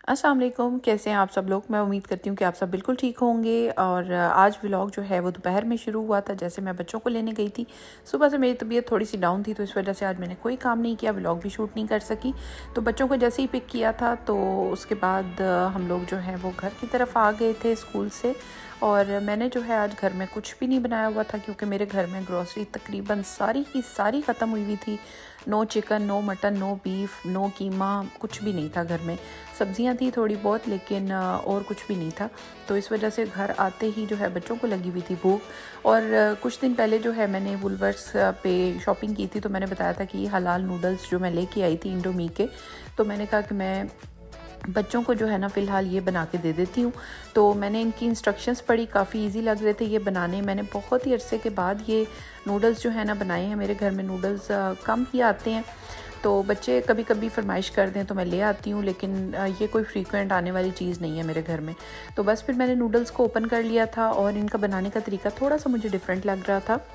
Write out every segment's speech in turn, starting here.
अस्सलाम वालेकुम, कैसे हैं आप सब लोग। मैं उम्मीद करती हूँ कि आप सब बिल्कुल ठीक होंगे। और आज व्लॉग जो है वो दोपहर में शुरू हुआ था, जैसे मैं बच्चों को लेने गई थी। सुबह से मेरी तबीयत थोड़ी सी डाउन थी, तो इस वजह से आज मैंने कोई काम नहीं किया, व्लॉग भी शूट नहीं कर सकी। तो बच्चों को जैसे ही पिक किया था तो उसके बाद हम लोग जो है वो घर की तरफ आ गए थे स्कूल से। और मैंने जो है आज घर में कुछ भी नहीं बनाया हुआ था, क्योंकि मेरे घर में ग्रॉसरी तकरीबन सारी की सारी ख़त्म हुई थी। No chicken, no mutton, no beef, no keema, कुछ भी नहीं था घर में। सब्जियां थी थोड़ी बहुत, लेकिन और कुछ भी नहीं था। तो इस वजह से घर आते ही जो है बच्चों को लगी हुई थी भूख। और कुछ दिन पहले जो है मैंने वुलवर्स पे शॉपिंग की थी, तो मैंने बताया था कि हलाल नूडल्स जो मैं लेके आई थी इंडोमी के, तो मैंने कहा कि मैं बच्चों को जो है ना फ़िलहाल ये बना के दे देती हूँ। तो मैंने इनकी इंस्ट्रक्शंस पढ़ी, काफ़ी इजी लग रहे थे ये बनाने। मैंने बहुत ही अरसे के बाद ये नूडल्स जो है ना बनाए हैं। मेरे घर में नूडल्स कम ही आते हैं, तो बच्चे कभी कभी फरमाइश कर दें तो मैं ले आती हूँ, लेकिन ये कोई फ्रीक्वेंट आने वाली चीज़ नहीं है मेरे घर में। तो बस फिर मैंने नूडल्स को ओपन कर लिया था, और इनका बनाने का तरीका थोड़ा सा मुझे डिफरेंट लग रहा था।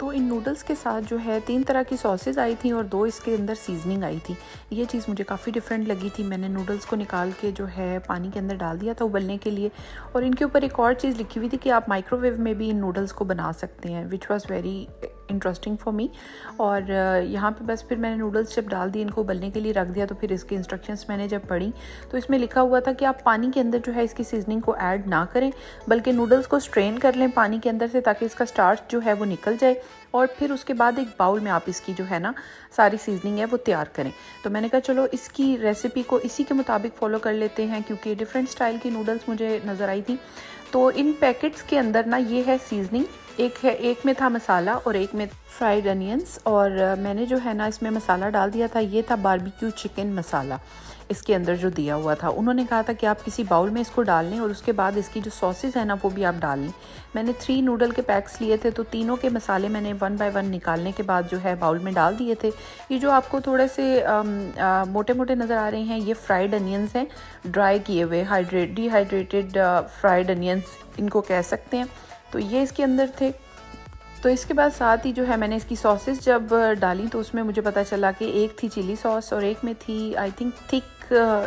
तो इन नूडल्स के साथ जो है 3 तरह की सॉसेज आई थी और 2 इसके अंदर सीजनिंग आई थी। ये चीज़ मुझे काफ़ी डिफरेंट लगी थी। मैंने नूडल्स को निकाल के जो है पानी के अंदर डाल दिया था उबलने के लिए, और इनके ऊपर एक और चीज़ लिखी हुई थी कि आप माइक्रोवेव में भी इन नूडल्स को बना सकते हैं, which was very interesting for me. और यहाँ पे बस फिर मैंने नूडल्स जब डाल दिए, इनको उबलने के लिए रख दिया। तो फिर इसकी इंस्ट्रक्शंस मैंने जब पढ़ी तो इसमें लिखा हुआ था कि आप पानी के अंदर जो है इसकी सीजनिंग को ऐड ना करें, बल्कि नूडल्स को स्ट्रेन कर लें पानी के अंदर से, ताकि इसका स्टार्च जो है वो निकल जाए। और फिर उसके बाद एक बाउल में आप इसकी जो है ना सारी सीजनिंग है वो तैयार करें। तो मैंने कहा चलो इसकी रेसिपी को इसी के मुताबिक फ़ॉलो कर लेते हैं, क्योंकि डिफरेंट स्टाइल की नूडल्स मुझे नज़र आई थी। तो इन पैकेट्स के अंदर ना ये है सीजनिंग, एक में था मसाला और एक में फ्राइड अनियंस। और मैंने जो है ना इसमें मसाला डाल दिया था, ये था बारबेक्यू चिकन मसाला। इसके अंदर जो दिया हुआ था, उन्होंने कहा था कि आप किसी बाउल में इसको डाल लें और उसके बाद इसकी जो सॉसेस है ना वो भी आप डाल लें। मैंने 3 नूडल के पैक्स लिए थे, तो तीनों के मसाले मैंने 1 बाय 1 निकालने के बाद जो है बाउल में डाल दिए थे। ये जो आपको थोड़े से मोटे मोटे नज़र आ रहे हैं, ये फ्राइड अनियंस हैं, ड्राई किए हुए डिहाइड्रेटेड फ्राइड अनियंस इनको कह सकते हैं। तो ये इसके अंदर थे। तो इसके बाद साथ ही जो है मैंने इसकी सॉसेस जब डाली, तो उसमें मुझे पता चला कि एक थी चिली सॉस और एक में थी आई थिंक थिक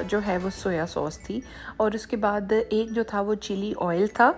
जो है वो सोया सॉस थी, और उसके बाद एक जो था वो चिली ऑयल था।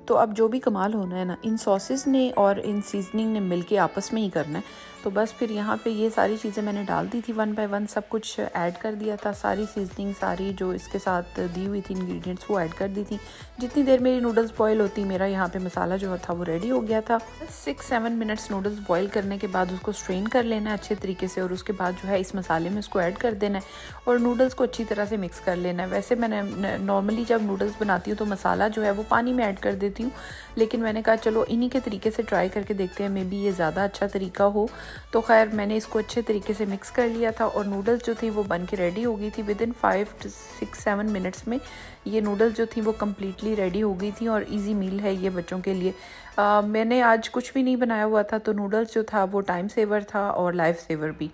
तो अब जो भी कमाल होना है ना, इन सॉसेस ने और इन सीजनिंग ने मिलके आपस में ही करना है। तो बस फिर यहाँ पे ये सारी चीज़ें मैंने डाल दी थी 1 बाय 1, सब कुछ ऐड कर दिया था। सारी सीजनिंग सारी जो इसके साथ दी हुई थी इंग्रेडिएंट्स वो ऐड कर दी थी। जितनी देर मेरी नूडल्स बॉयल होती, मेरा यहाँ पे मसाला जो था वो रेडी हो गया था। 6-7 मिनट्स नूडल्स बॉयल करने के बाद उसको स्ट्रेन कर लेना है अच्छे तरीके से, और उसके बाद जो है इस मसाले में उसको ऐड कर देना है और नूडल्स को अच्छी तरह से मिक्स कर लेना है। वैसे मैंने नॉर्मली जब नूडल्स बनाती हूँ तो मसाला जो है वो पानी में ऐड कर देती हूँ, लेकिन मैंने कहा चलो इन्हीं के तरीके से ट्राई करके देखते हैं, मे बी ये ज़्यादा अच्छा तरीका हो। तो खैर मैंने इसको अच्छे तरीके से मिक्स कर लिया था, और नूडल्स जो थी वो बन के रेडी हो गई थी। विदिन 5-6-7 मिनट्स में ये नूडल्स जो थी वो कम्प्लीटली रेडी हो गई थी, और इजी मील है ये बच्चों के लिए। मैंने आज कुछ भी नहीं बनाया हुआ था, तो नूडल्स जो था वो टाइम सेवर था और लाइफ सेवर भी।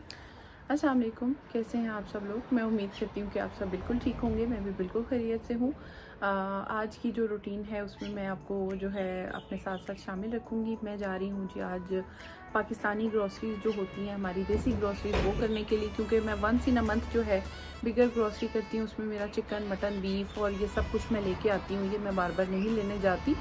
अस्सलाम वालेकुम, कैसे हैं आप सब लोग। मैं उम्मीद करती हूँ कि आप सब बिल्कुल ठीक होंगे। मैं भी बिल्कुल खैरियत से हूँ। आज की जो रूटीन है उसमें मैं आपको जो है अपने साथ साथ शामिल रखूँगी। मैं जा रही हूँ जी आज पाकिस्तानी ग्रॉसरीज जो होती हैं हमारी देसी ग्रॉसरीज वो करने के लिए, क्योंकि मैं वंस इन अ मंथ जो है बिगर ग्रॉसरी करती हूँ। उसमें मेरा चिकन, मटन, बीफ और ये सब कुछ मैं लेके आती हूँ, ये मैं बार बार नहीं लेने जाती।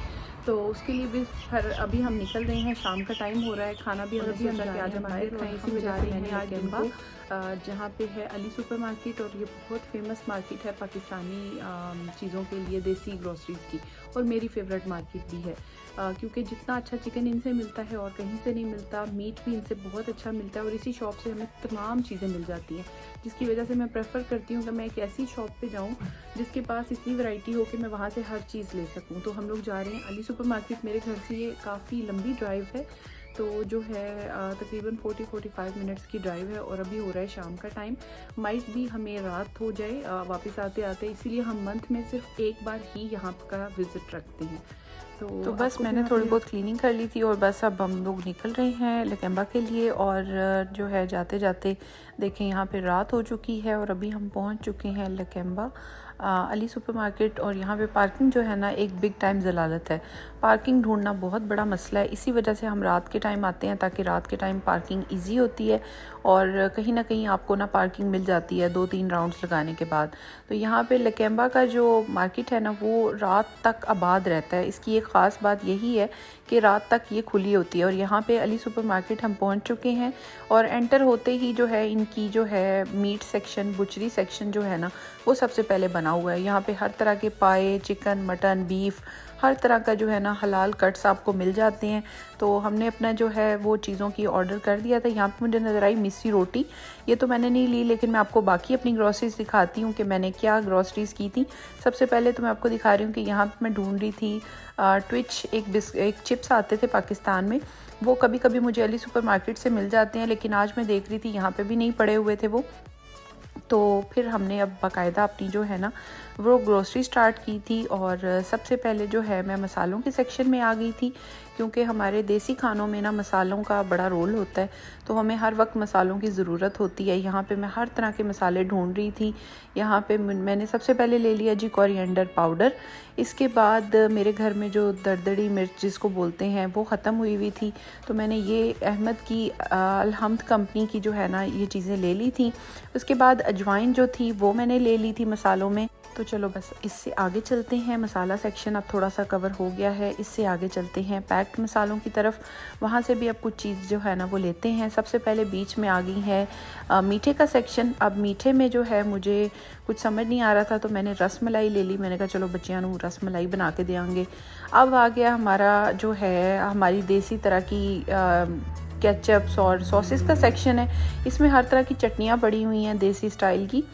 तो उसके लिए भी फिर अभी हम निकल रहे हैं, शाम का टाइम हो रहा है, खाना भी हमने सोचा कि आज हम बाहर खाएं, इसी वजह से मैंने आज इनको जहाँ पे है अली सुपर मार्केट, और ये बहुत फेमस मार्केट है पाकिस्तानी चीज़ों के लिए, देसी ग्रॉसरीज़ की, और मेरी फेवरेट मार्केट भी है। क्योंकि जितना अच्छा चिकन इनसे मिलता है और कहीं से नहीं मिलता, मीट भी इनसे बहुत अच्छा मिलता है, और इसी शॉप से हमें तमाम चीज़ें मिल जाती हैं, जिसकी वजह से मैं प्रेफर करती हूँ कि मैं एक ऐसी शॉप पे जाऊँ जिसके पास इतनी वैरायटी हो कि मैं वहाँ से हर चीज़ ले सकूँ। तो हम लोग जा रहे हैं अली सुपर मार्केट। मेरे घर से ये काफ़ी लंबी ड्राइव है, तो जो है तकरीबन 40-45 मिनट्स की ड्राइव है, और अभी हो रहा है शाम का टाइम। माइट भी हमें रात हो जाए वापस आते आते, इसीलिए हम मंथ में सिर्फ एक बार ही यहाँ का विज़िट रखते हैं। तो बस मैंने थोड़ी बहुत क्लीनिंग कर ली थी और बस अब हम लोग निकल रहे हैं लकेम्बा के लिए। और जो है जाते जाते देखें यहाँ पे रात हो चुकी है और अभी हम पहुँच चुके हैं लकेम्बा अली सुपरमार्केट। और यहाँ पे पार्किंग जो है ना एक बिग टाइम ज़लालत है। पार्किंग ढूंढना बहुत बड़ा मसला है, इसी वजह से हम रात के टाइम आते हैं ताकि रात के टाइम पार्किंग इजी होती है और कहीं ना कहीं आपको ना पार्किंग मिल जाती है 2-3 राउंड्स लगाने के बाद। तो यहाँ पे लकेम्बा का जो मार्केट है ना वो रात तक आबाद रहता है। इसकी एक ख़ास बात यही है कि रात तक ये खुली होती है। और यहाँ पे अली सुपरमार्केट हम पहुँच चुके हैं और एंटर होते ही जो है इनकी जो है मीट सेक्शन, बुचरी सेक्शन जो है ना वो सबसे पहले बना हुआ है। यहाँ पे हर तरह के पाए, चिकन, मटन, बीफ, हर तरह का जो है ना हलाल कट्स आपको मिल जाते हैं। तो हमने अपना जो है वो चीज़ों की ऑर्डर कर दिया था। यहाँ पे मुझे नज़र आई मिस्सी रोटी, ये तो मैंने नहीं ली, लेकिन मैं आपको बाकी अपनी ग्रॉसरीज दिखाती हूँ कि मैंने क्या ग्रॉसरीज की थी। सबसे पहले तो मैं आपको दिखा रही हूँ कि यहाँ पे मैं ढूंढ रही थी ट्विच, एक चिप्स आते थे पाकिस्तान में, वो कभी कभी मुझे अली सुपरमार्केट से मिल जाते हैं, लेकिन आज मैं देख रही थी यहाँ पे भी नहीं पड़े हुए थे वो। तो फिर हमने अब बाकायदा अपनी जो है ना वो ग्रोसरी स्टार्ट की थी। और सबसे पहले जो है मैं मसालों के सेक्शन में आ गई थी, क्योंकि हमारे देसी खानों में ना मसालों का बड़ा रोल होता है, तो हमें हर वक्त मसालों की ज़रूरत होती है। यहाँ पे मैं हर तरह के मसाले ढूंढ रही थी। यहाँ पे मैंने सबसे पहले ले लिया जी कोरिएंडर पाउडर। इसके बाद मेरे घर में जो दरदरी मिर्च जिसको बोलते हैं वो ख़त्म हुई थी, तो मैंने ये अहमद की अलहम्द कंपनी की जो है ना ये चीज़ें ले ली थी। उसके बाद अजवाइन जो थी वो मैंने ले ली थी मसालों में। तो चलो बस इससे आगे चलते हैं। मसाला सेक्शन अब थोड़ा सा कवर हो गया है, इससे आगे चलते हैं पैक्ड मसालों की तरफ। वहाँ से भी अब कुछ चीज़ जो है ना वो लेते हैं। सबसे पहले बीच में आ गई है मीठे का सेक्शन। अब मीठे में जो है मुझे कुछ समझ नहीं आ रहा था, तो मैंने रस मलाई ले ली। मैंने कहा चलो बच्चियां नू रस मलाई बना के देंगे। अब आ गया हमारा जो है हमारी देसी तरह की केचप्स और सॉसेस का सेक्शन है। इसमें हर तरह की चटनियाँ पड़ी हुई हैं देसी स्टाइल की।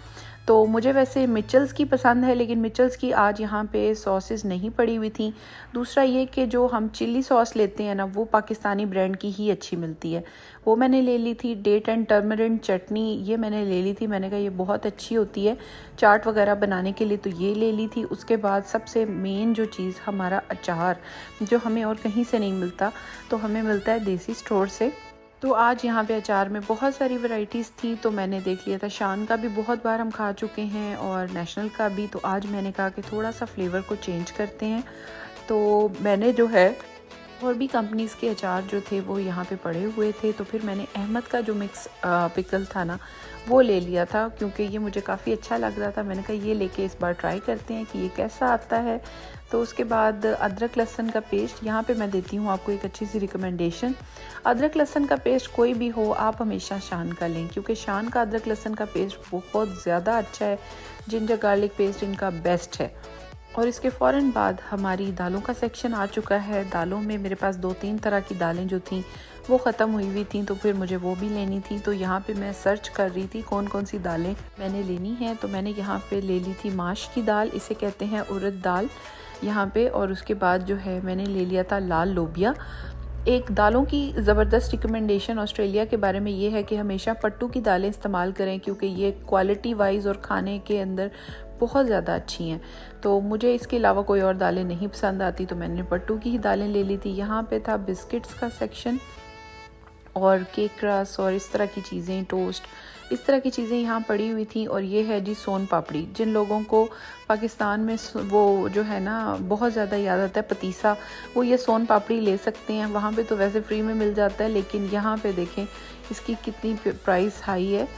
तो मुझे वैसे मिचल्स की पसंद है, लेकिन मिचल्स की आज यहाँ पे सॉसेस नहीं पड़ी हुई थी। दूसरा ये कि जो हम चिली सॉस लेते हैं ना वो पाकिस्तानी ब्रांड की ही अच्छी मिलती है, वो मैंने ले ली थी। डेट एंड टर्मरिक चटनी ये मैंने ले ली थी, मैंने कहा ये बहुत अच्छी होती है चाट वगैरह बनाने के लिए, तो ये ले ली थी। उसके बाद सबसे मेन जो चीज़ हमारा अचार, जो हमें और कहीं से नहीं मिलता, तो हमें मिलता है देसी स्टोर से। तो आज यहाँ पे अचार में बहुत सारी वैरायटीज़ थी, तो मैंने देख लिया था। शान का भी बहुत बार हम खा चुके हैं और नेशनल का भी, तो आज मैंने कहा कि थोड़ा सा फ्लेवर को चेंज करते हैं। तो मैंने जो है और भी कंपनीज़ के अचार जो थे वो यहाँ पे पड़े हुए थे, तो फिर मैंने अहमद का जो मिक्स पिकल था ना वो ले लिया था, क्योंकि ये मुझे काफ़ी अच्छा लग रहा था। मैंने कहा ये लेके इस बार ट्राई करते हैं कि ये कैसा आता है। तो उसके बाद अदरक लहसुन का पेस्ट, यहाँ पे मैं देती हूँ आपको एक अच्छी सी रिकमेंडेशन। अदरक लहसुन का पेस्ट कोई भी हो आप हमेशा शान का लें, क्योंकि शान का अदरक लहसुन का पेस्ट बहुत ज़्यादा अच्छा है। जिंजर गार्लिक पेस्ट इनका बेस्ट है। और इसके फ़ौरन बाद हमारी दालों का सेक्शन आ चुका है। दालों में मेरे पास 2-3 तरह की दालें जो थीं वो ख़त्म हुई थी, तो फिर मुझे वो भी लेनी थी। तो यहाँ पे मैं सर्च कर रही थी कौन कौन सी दालें मैंने लेनी है। तो मैंने यहाँ पे ले ली थी माश की दाल, इसे कहते हैं उड़द दाल यहाँ पे। और उसके बाद जो है मैंने ले लिया था लाल लोबिया। एक दालों की ज़बरदस्त रिकमेंडेशन ऑस्ट्रेलिया के बारे में ये है कि हमेशा पट्टू की दालें इस्तेमाल करें, क्योंकि ये क्वालिटी वाइज और खाने के अंदर बहुत ज़्यादा अच्छी हैं। तो मुझे इसके अलावा कोई और दालें नहीं पसंद आती, तो मैंने पट्टू की ही दालें ले ली थी। यहाँ पे था बिस्किट्स का सेक्शन और केक रस और इस तरह की चीज़ें, टोस्ट, इस तरह की चीज़ें यहाँ पड़ी हुई थी। और ये है जी सोन पापड़ी। जिन लोगों को पाकिस्तान में वो जो है ना बहुत ज़्यादा याद आता है पतीसा, वो ये सोन पापड़ी ले सकते हैं। वहाँ पे तो वैसे फ्री में मिल जाता है, लेकिन यहाँ पे देखें इसकी कितनी प्राइस हाई है।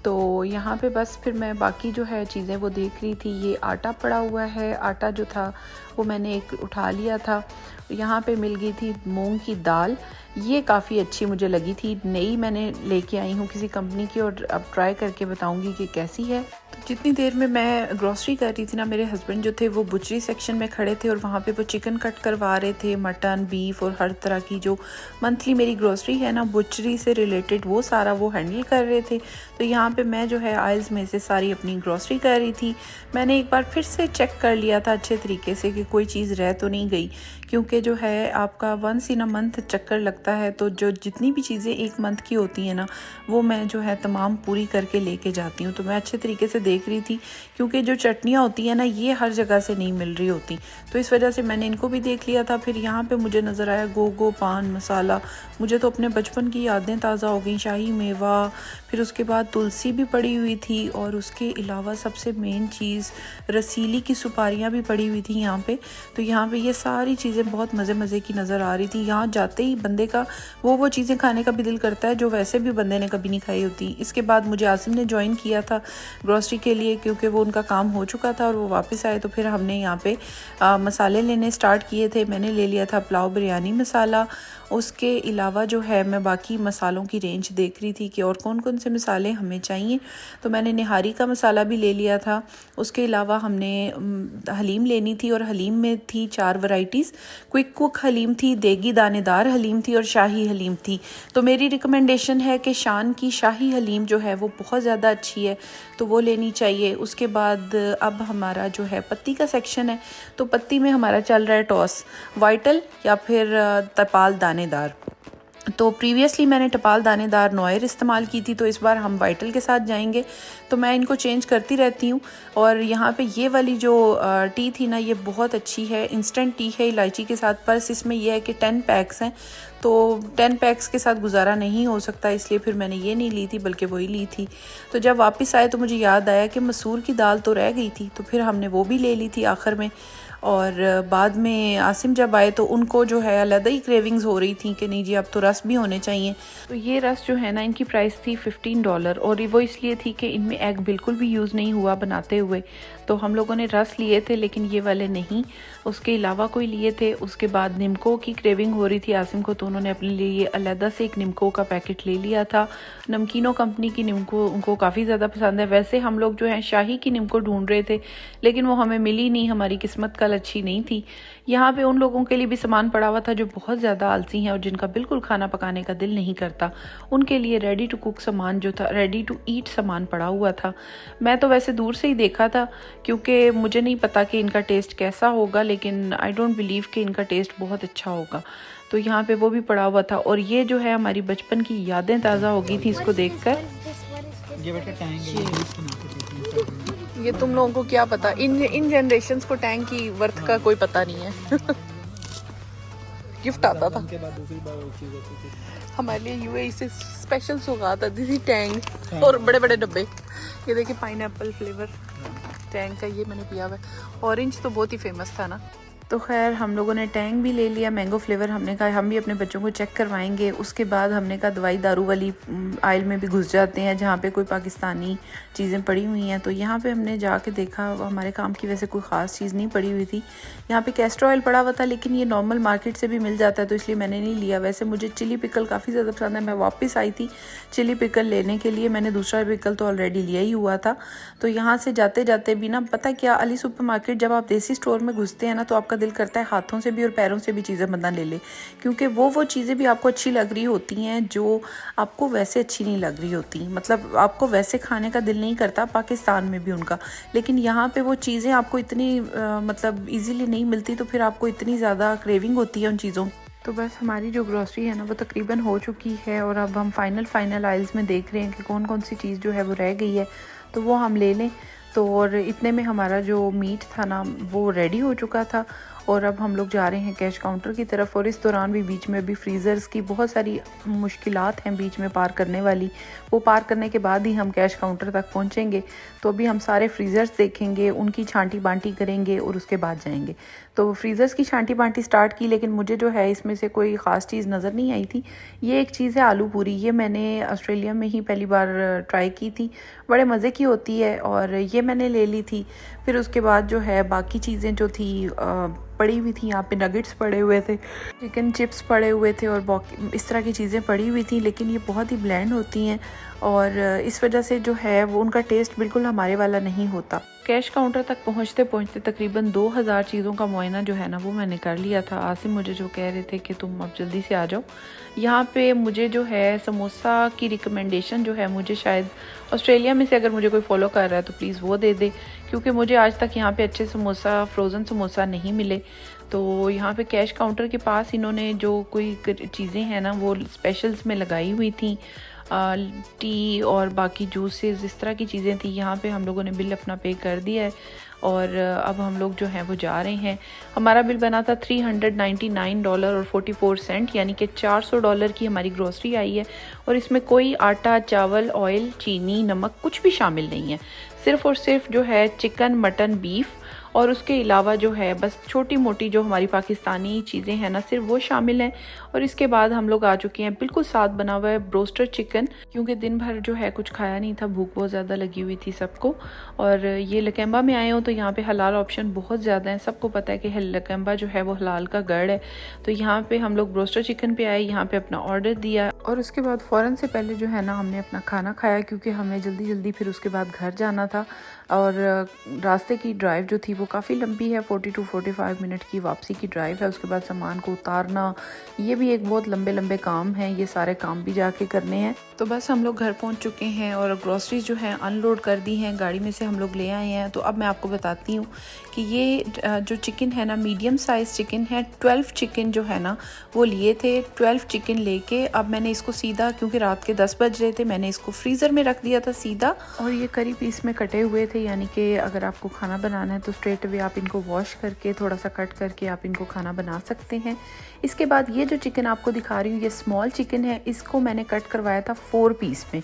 तो यहाँ पे बस फिर मैं बाकी जो है चीज़ें वो देख रही थी। ये आटा पड़ा हुआ है, आटा जो था वो मैंने एक उठा लिया था। यहाँ पे मिल गई थी मूंग की दाल, ये काफ़ी अच्छी मुझे लगी थी, नई मैंने लेके आई हूँ किसी कंपनी की, और अब ट्राई करके बताऊँगी कि कैसी है। तो जितनी देर में मैं ग्रॉसरी कर रही थी ना, मेरे हस्बैंड जो थे वो बुचरी सेक्शन में खड़े थे और वहाँ पे वो चिकन कट करवा रहे थे, मटन, बीफ और हर तरह की जो मंथली मेरी ग्रॉसरी है ना बुचरी से रिलेटेड, वो सारा वो हैंडल कर रहे थे। तो यहाँ पे मैं जो है आइल्स में से सारी अपनी ग्रॉसरी कर रही थी। मैंने एक बार फिर से चेक कर लिया था अच्छे तरीके से कि कोई चीज़ रह तो नहीं गई, क्योंकि जो है आपका वंस इन अ मंथ चक्कर लगता है, तो जो जितनी भी चीज़ें एक मंथ की होती हैं ना, वो मैं जो है तमाम पूरी करके लेके जाती हूँ। तो मैं अच्छे तरीके से देख रही थी, क्योंकि जो चटनियाँ होती हैं ना, ये हर जगह से नहीं मिल रही होती, तो इस वजह से मैंने इनको भी देख लिया था। फिर यहाँ पे मुझे नज़र आया गोगो पान मसाला। मुझे तो अपने बचपन की यादें ताज़ा हो गई। शाही मेवा, फिर उसके बाद तुलसी भी पड़ी हुई थी, और उसके अलावा सबसे मेन चीज़ रसीली की सुपारियाँ भी पड़ी हुई थी यहाँ पे। तो यहाँ पे ये सारी चीज़ें बहुत मज़े की नज़र आ रही थी। यहाँ जाते ही बंदे का वो चीज़ें खाने का भी दिल करता है जो वैसे भी बंदे ने कभी नहीं खाई होती। इसके बाद मुझे आसिम ने ज्वाइन किया था ग्रॉसरी के लिए, क्योंकि वो उनका काम हो चुका था और वो वापस आए, तो फिर हमने यहाँ पे मसाले लेने स्टार्ट किए थे। मैंने ले लिया था पुलाव बिरयानी मसाला। उसके अलावा जो है मैं बाकी मसालों की रेंज देख रही थी कि और कौन कौन से मसाले हमें चाहिए। तो मैंने निहारी का मसाला भी ले लिया था। उसके अलावा हमने हलीम लेनी थी, और हलीम में थी 4 वैरायटीज़। क्विक कुक हलीम थी, देगी दानेदार हलीम थी, और शाही हलीम थी। तो मेरी रिकमेंडेशन है कि शान की शाही हलीम जो है वो बहुत ज़्यादा अच्छी है, तो वो लेनी चाहिए। उसके बाद अब हमारा जो है पत्ती का सेक्शन है, तो पत्ती में हमारा चल रहा है टॉस, वाइटल या फिर तपाल दानेदार। तो प्रीवियसली मैंने टपाल दानेदार नोयर इस्तेमाल की थी, तो इस बार हम वाइटल के साथ जाएंगे। तो मैं इनको चेंज करती रहती हूँ। और यहाँ पे ये वाली जो टी थी ना, ये बहुत अच्छी है, इंस्टेंट टी है इलायची के साथ। पर इसमें यह है कि 10 पैक्स हैं, तो 10 पैक्स के साथ गुजारा नहीं हो सकता, इसलिए फिर मैंने ये नहीं ली थी, बल्कि वही ली थी। तो जब वापस आए तो मुझे याद आया कि मसूर की दाल तो रह गई थी, तो फिर हमने वो भी ले ली थी आखिर में। और बाद में आसिम जब आए तो उनको जो है अलग ही क्रेविंग्स हो रही थी कि नहीं जी अब तो रस भी होने चाहिए। तो ये रस जो है ना, इनकी प्राइस थी $15, और वो इसलिए थी कि इनमें एग बिल्कुल भी यूज़ नहीं हुआ बनाते हुए। तो हम लोगों ने रस लिए थे, लेकिन ये वाले नहीं, उसके अलावा कोई लिए थे। उसके बाद निम्को की क्रेविंग हो रही थी आसिम को, तो उन्होंने अपने लिए अलग से एक निम्को का पैकेट ले लिया था। नमकीनों कंपनी की निम्को उनको काफ़ी ज़्यादा पसंद है। वैसे हम लोग जो है शाही की निम्को ढूंढ रहे थे, लेकिन वो हमें मिली नहीं, हमारी किस्मत कल अच्छी नहीं थी। यहाँ पे उन लोगों के लिए भी सामान पड़ा हुआ था जो बहुत ज़्यादा आलसी हैं और जिनका बिल्कुल खाना पकाने का दिल नहीं करता। उनके लिए रेडी टू कुक सामान जो था, रेडी टू ईट सामान पड़ा हुआ था। मैं तो वैसे दूर से ही देखा था, क्योंकि मुझे नहीं पता कि इनका टेस्ट कैसा होगा, लेकिन आई डोंट बिलीव कि इनका टेस्ट बहुत अच्छा होगा। तो यहाँ पे वो भी पड़ा हुआ था। और ये जो है हमारी बचपन की यादें ताज़ा हो गई थी इसको देखकर। ये तुम लोगों को क्या पता, इन जनरेशन्स को टैंक की वर्थ का कोई पता नहीं है। गिफ्ट आता था हमारे लिए, यूएई से स्पेशल सौगात आती थी टैंग, और बड़े बड़े डब्बे। ये देखिए पाइनएप्पल फ्लेवर टैंग का, ये मैंने पिया हुआ है। ऑरेंज तो बहुत ही फेमस था ना। तो खैर हम लोगों ने टैंग भी ले लिया, मैंगो फ्लेवर। हमने कहा हम भी अपने बच्चों को चेक करवाएंगे। उसके बाद हमने कहा दवाई दारू वाली आइल में भी घुस जाते हैं जहाँ पे कोई पाकिस्तानी चीज़ें पड़ी हुई हैं। तो यहाँ पे हमने जाके देखा, हमारे काम की वैसे कोई ख़ास चीज़ नहीं पड़ी हुई थी। यहाँ पे कैस्टर ऑयल पड़ा हुआ था, लेकिन ये नॉर्मल मार्केट से भी मिल जाता है, तो इसलिए मैंने नहीं लिया। वैसे मुझे चिली पिकल काफ़ी ज़्यादा पसंद है। मैं वापस आई थी चिली पिकल लेने के लिए, मैंने दूसरा पिकल तो ऑलरेडी लिया ही हुआ था। तो यहाँ से जाते जाते भी ना, पता क्या, अली सुपर मार्केट जब आप देसी स्टोर में घुसते हैं ना, तो आपका दिल करता है हाथों से भी और पैरों से भी चीज़ें बंदा ले ले, क्योंकि वो चीज़ें भी आपको अच्छी लग रही होती हैं जो आपको वैसे अच्छी नहीं लग रही होती। मतलब आपको वैसे खाने का दिल नहीं करता, पाकिस्तान में भी उनका, लेकिन यहाँ पे वो चीज़ें आपको इतनी मतलब इजीली नहीं मिलती, तो फिर आपको इतनी ज़्यादा क्रेविंग होती है उन चीज़ों। तो बस हमारी जो ग्रॉसरी है ना, वो तकरीबन हो चुकी है, और अब हम फाइनल आइल्स में देख रहे हैं कि कौन कौन सी चीज़ जो है वो रह गई है, तो वो हम ले लें। तो और इतने में हमारा जो मीट था ना, वो रेडी हो चुका था। और अब हम लोग जा रहे हैं कैश काउंटर की तरफ। और इस दौरान भी बीच में भी फ्रीज़र्स की बहुत सारी मुश्किलात हैं बीच में पार करने वाली। वो पार करने के बाद ही हम कैश काउंटर तक पहुंचेंगे। तो अभी हम सारे फ्रीज़र्स देखेंगे, उनकी छांटी बांटी करेंगे और उसके बाद जाएंगे। तो फ्रीज़र्स की छांटी बांटी स्टार्ट की, लेकिन मुझे जो है इसमें से कोई ख़ास चीज़ नज़र नहीं आई थी। ये एक चीज़ है आलू पूरी, ये मैंने ऑस्ट्रेलिया में ही पहली बार ट्राई की थी, बड़े मज़े की होती है, और ये मैंने ले ली थी। फिर उसके बाद जो है बाकी चीज़ें जो थी पड़ी हुई थी, यहाँ पे नगेट्स पड़े हुए थे, चिकन चिप्स पड़े हुए थे, और इस तरह की चीज़ें पड़ी हुई थी, लेकिन ये बहुत ही ब्लेंड होती हैं और इस वजह से जो है वो उनका टेस्ट बिल्कुल हमारे वाला नहीं होता। कैश काउंटर तक पहुंचते पहुंचते तकरीबन 2000 चीज़ों का मुआयना जो है ना वो मैंने कर लिया था। आसिम मुझे जो कह रहे थे कि तुम अब जल्दी से आ जाओ। यहाँ पे मुझे जो है समोसा की रिकमेंडेशन जो है, मुझे शायद ऑस्ट्रेलिया में से अगर मुझे कोई फॉलो कर रहा है तो प्लीज़ वो दे दे, क्योंकि मुझे आज तक यहाँ पे अच्छे समोसा, फ्रोज़न समोसा नहीं मिले। तो यहाँ पे कैश काउंटर के पास इन्होंने जो कोई चीज़ें हैं ना वो स्पेशल्स में लगाई हुई थी, टी और बाकी जूसेस, इस तरह की चीज़ें थी। यहाँ पे हम लोगों ने बिल अपना पे कर दिया है और अब हम लोग जो हैं वो जा रहे हैं। हमारा बिल बना था $399.44, यानी कि $400 की हमारी ग्रोसरी आई है। और इसमें कोई आटा, चावल, ऑयल, चीनी, नमक कुछ भी शामिल नहीं है। सिर्फ़ और सिर्फ जो है चिकन, मटन, बीफ और उसके अलावा जो है बस छोटी मोटी जो हमारी पाकिस्तानी चीज़ें हैं ना सिर्फ वो शामिल हैं। और इसके बाद हम लोग आ चुके हैं बिल्कुल साथ बना हुआ है ब्रोस्टर चिकन, क्योंकि दिन भर जो है कुछ खाया नहीं था, भूख बहुत ज़्यादा लगी हुई थी सबको। और ये लकैम्बा में आए हो तो यहाँ पे हलाल ऑप्शन बहुत ज़्यादा हैं। सबको पता है कि लकैम्बा जो है वो हलाल का गढ़ है। तो यहाँ पे हम लोग ब्रोस्टर चिकन पे आए, यहाँ पे अपना ऑर्डर दिया और उसके बाद फ़ौरन से पहले जो है ना हमने अपना खाना खाया, क्योंकि हमें जल्दी जल्दी फिर उसके बाद घर जाना था। और रास्ते की ड्राइव जो थी वो काफ़ी लंबी है, 40 to 45 मिनट की वापसी की ड्राइव है। उसके बाद सामान को उतारना, ये भी एक बहुत लंबे लंबे काम हैं, ये सारे काम भी जाके करने हैं। तो बस हम लोग घर पहुंच चुके हैं और ग्रॉसरीज जो हैं अनलोड कर दी हैं, गाड़ी में से हम लोग ले आए हैं। तो अब मैं आपको बताती हूँ कि ये जो चिकन है ना, मीडियम साइज़ चिकन है। 12 चिकन जो है ना वो लिए थे। 12 चिकन लेके अब मैंने इसको सीधा, क्योंकि रात के 10 बज रहे थे, मैंने इसको फ्रीज़र में रख दिया था सीधा। और ये करी पीस में कटे हुए थे, यानी कि अगर आपको खाना बनाना है तो स्ट्रेट अवे आप इनको वॉश करके थोड़ा सा कट करके आप इनको खाना बना सकते हैं। इसके बाद ये जो चिकन आपको दिखा रही हूँ ये स्मॉल चिकन है, इसको मैंने कट करवाया था 4 पीस में,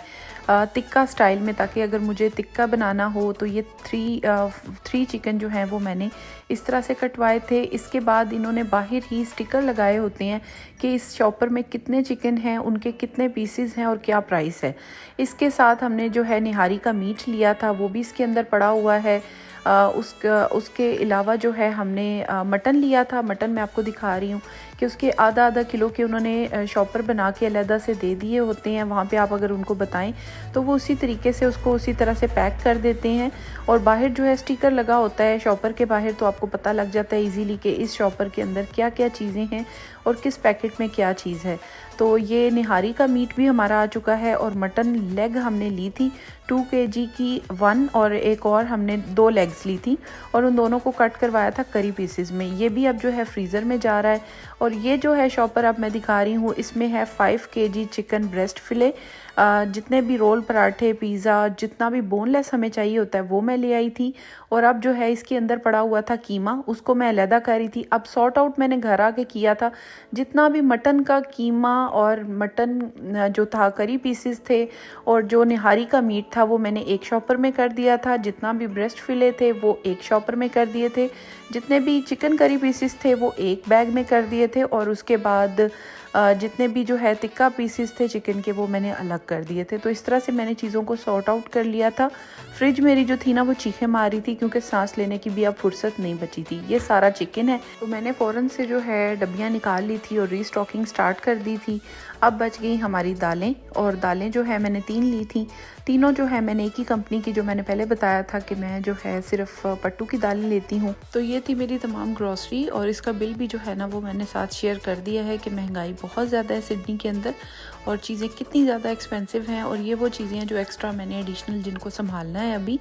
टिक्का स्टाइल में, ताकि अगर मुझे टिक्का बनाना हो तो ये 3 चिकन जो हैं वो मैंने इस तरह से कटवाए थे। इसके बाद इन्होंने बाहर ही स्टिकर लगाए होते हैं कि इस शॉपर में कितने चिकन हैं, उनके कितने पीसेस हैं और क्या प्राइस है। इसके साथ हमने जो है निहारी का मीट लिया था, वो भी इसके अंदर पड़ा हुआ है। उसके अलावा जो है हमने मटन लिया था। मटन मैं आपको दिखा रही हूँ कि उसके आधा किलो के उन्होंने शॉपर बना के अलहदा से दे दिए होते हैं। वहाँ पे आप अगर उनको बताएं तो वो उसी तरीके से उसको उसी तरह से पैक कर देते हैं। और बाहर जो है स्टिकर लगा होता है शॉपर के बाहर, तो आपको पता लग जाता है इजीली कि इस शॉपर के अंदर क्या क्या चीज़ें हैं और किस पैकेट में क्या चीज़ है। तो ये निहारी का मीट भी हमारा आ चुका है और मटन लेग हमने ली थी 2 kg की 1, और एक और हमने 2 लेग्स ली थी और उन दोनों को कट करवाया था करी पीसेस में। ये भी अब जो है फ्रीज़र में जा रहा है। और ये जो है शॉपर अब मैं दिखा रही हूँ, इसमें है 5 kg चिकन ब्रेस्ट फिले। जितने भी रोल, पराठे, पिज़्ज़ा, जितना भी बोनलेस हमें चाहिए होता है वो मैं ले आई थी। और अब जो है इसके अंदर पड़ा हुआ था कीमा, उसको मैं अलहदा कर रही थी। अब सॉर्ट आउट मैंने घर आके किया था, जितना भी मटन का कीमा और मटन जो था करी पीसेस थे और जो निहारी का मीट था वो मैंने एक शॉपर में कर दिया था। जितना भी ब्रेस्ट फिले थे वो एक शॉपर में कर दिए थे। जितने भी चिकन करी पीसेस थे वो एक बैग में कर दिए थे। और उसके बाद जितने भी जो है टिक्का पीसेस थे चिकन के वो मैंने अलग कर दिए थे। तो इस तरह से मैंने चीज़ों को सॉर्ट आउट कर लिया था। फ्रिज मेरी जो थी ना वो चीखें मार रही थी, क्योंकि सांस लेने की भी अब फुर्सत नहीं बची थी। ये सारा चिकन है तो मैंने फ़ौरन से जो है डब्बियाँ निकाल ली थी और रीस्टॉकिंग स्टार्ट कर दी थी। अब बच गई हमारी दालें, और दालें जो है मैंने 3 ली थी। तीनों जो है मैंने एक ही कंपनी की, जो मैंने पहले बताया था कि मैं जो है सिर्फ पट्टू की दालें लेती हूँ। तो ये थी मेरी तमाम ग्रॉसरी, और इसका बिल भी जो है ना वो मैंने साथ शेयर कर दिया है कि महंगाई बहुत ज़्यादा है सिडनी के अंदर और चीज़ें कितनी ज़्यादा एक्सपेंसिव हैं। और ये वो चीज़ें हैं जो एक्स्ट्रा मैंने एडिशनल जिनको संभालना है अभी।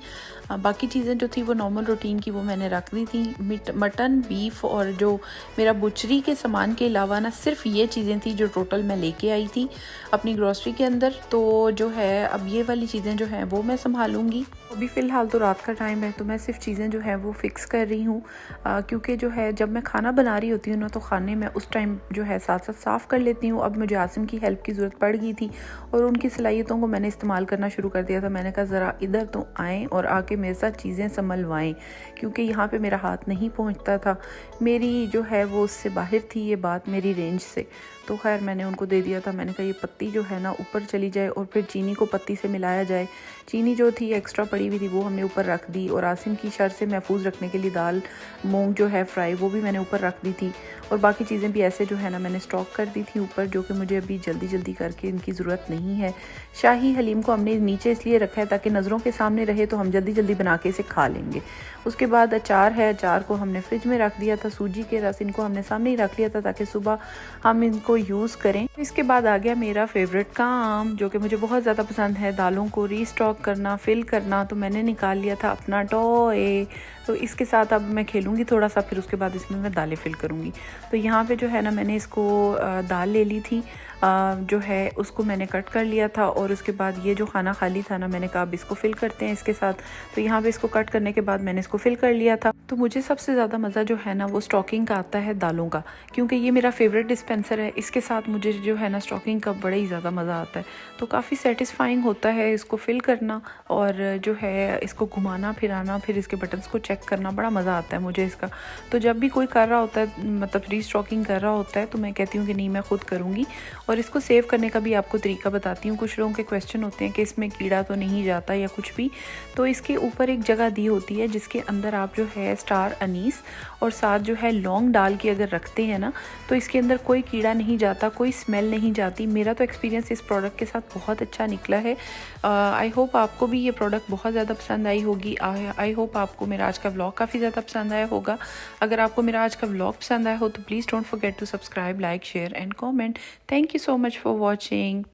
बाकी चीज़ें जो थी वो नॉर्मल रूटीन की वो मैंने रख दी थी। मटन, बीफ और जो मेरा बुचरी के सामान के अलावा ना सिर्फ ये चीज़ें थी जो टोटल मैं लेके आई थी अपनी ग्रॉसरी के अंदर। तो जो है अब ये वाली चीज़ें जो हैं वो मैं संभालूंगी। अभी फ़िलहाल तो रात का टाइम है तो मैं सिर्फ चीज़ें जो है वो फ़िक्स कर रही हूँ, क्योंकि जो है जब मैं खाना बना रही होती हूँ ना तो खाने में उस टाइम जो है साथ साथ साफ़ कर लेती हूँ। अब मुझे आसिम की हेल्प की ज़रूरत पड़ गई थी और उनकी सलाहियतों को मैंने इस्तेमाल करना शुरू कर दिया था। मैंने कहा ज़रा इधर तो आएँ और आके मेरे साथ चीज़ें संभलवाएँ, क्योंकि यहाँ पे मेरा हाथ नहीं पहुँचता था। मेरी जो है वो उससे बाहर थी ये बात, मेरी रेंज से। तो खैर मैंने उनको दे दिया था। मैंने कहा ये पत्ती जो है ना ऊपर चली जाए और फिर चीनी को पत्ती से मिलाया जाए। चीनी जो थी एक्स्ट्रा पड़ी हुई थी वो हमने ऊपर रख दी, और आसिम की शर से महफूज रखने के लिए दाल मूंग जो है फ्राई वो भी मैंने ऊपर रख दी थी, और बाकी चीज़ें भी ऐसे जो है ना मैंने स्टॉक कर दी थी ऊपर, जो कि मुझे अभी जल्दी जल्दी करके इनकी ज़रूरत नहीं है। शाही हलीम को हमने नीचे इसलिए रखा है ताकि नज़रों के सामने रहे तो हम जल्दी जल्दी बना के इसे खा लेंगे। उसके बाद अचार है, अचार को हमने फ्रिज में रख दिया था। सूजी के रस इनको हमने सामने ही रख लिया था ताकि सुबह हम इनको यूज़ करें। इसके बाद आ गया मेरा फेवरेट काम, जो कि मुझे बहुत ज़्यादा पसंद है, दालों को रीस्टॉक करना, फिल करना। तो मैंने निकाल लिया था अपना टॉय, तो इसके साथ अब मैं खेलूँगी थोड़ा सा, फिर उसके बाद इसमें मैं दालें फिल करूँगी। तो यहाँ पे जो है ना मैंने इसको दाल ले ली थी, जो है उसको मैंने कट कर लिया था, और उसके बाद ये जो खाना खाली था ना मैंने कहा अब इसको फिल करते हैं इसके साथ। तो यहाँ पे इसको कट करने के बाद मैंने इसको फिल कर लिया था। तो मुझे सबसे ज़्यादा मज़ा जो है ना वो स्टॉकिंग का आता है दालों का, क्योंकि ये मेरा फेवरेट डिस्पेंसर है। इसके साथ मुझे जो है ना स्टॉकिंग का बड़ा ही ज़्यादा मज़ा आता है। तो काफ़ी सेटिस्फाइंग होता है इसको फिल करना, और जो है इसको घुमाना फिराना, फिर इसके बटन्स को चेक करना, बड़ा मज़ा आता है मुझे इसका। तो जब भी कोई कर रहा होता है, मतलब रीस्टॉकिंग कर रहा होता है, तो मैं कहती हूँ कि नहीं मैं खुद करूँगी। और इसको सेव करने का भी आपको तरीका बताती हूँ। कुछ लोगों के क्वेश्चन होते हैं कि इसमें कीड़ा तो नहीं जाता या कुछ भी, तो इसके ऊपर एक जगह दी होती है जिसके अंदर आप जो है स्टार अनीस और साथ जो है लौंग डाल के अगर रखते हैं ना, तो इसके अंदर कोई कीड़ा नहीं जाता, कोई स्मेल नहीं जाती। मेरा तो एक्सपीरियंस इस प्रोडक्ट के साथ बहुत अच्छा निकला है। आई होप आपको भी ये प्रोडक्ट बहुत ज़्यादा पसंद आई होगी। आई होप आपको मेरा आज का व्लॉग काफ़ी ज़्यादा पसंद आया होगा। अगर आपको मेरा आज का व्लॉग पसंद आया हो तो please don't forget to subscribe, like, share and comment. Thank you so much for watching.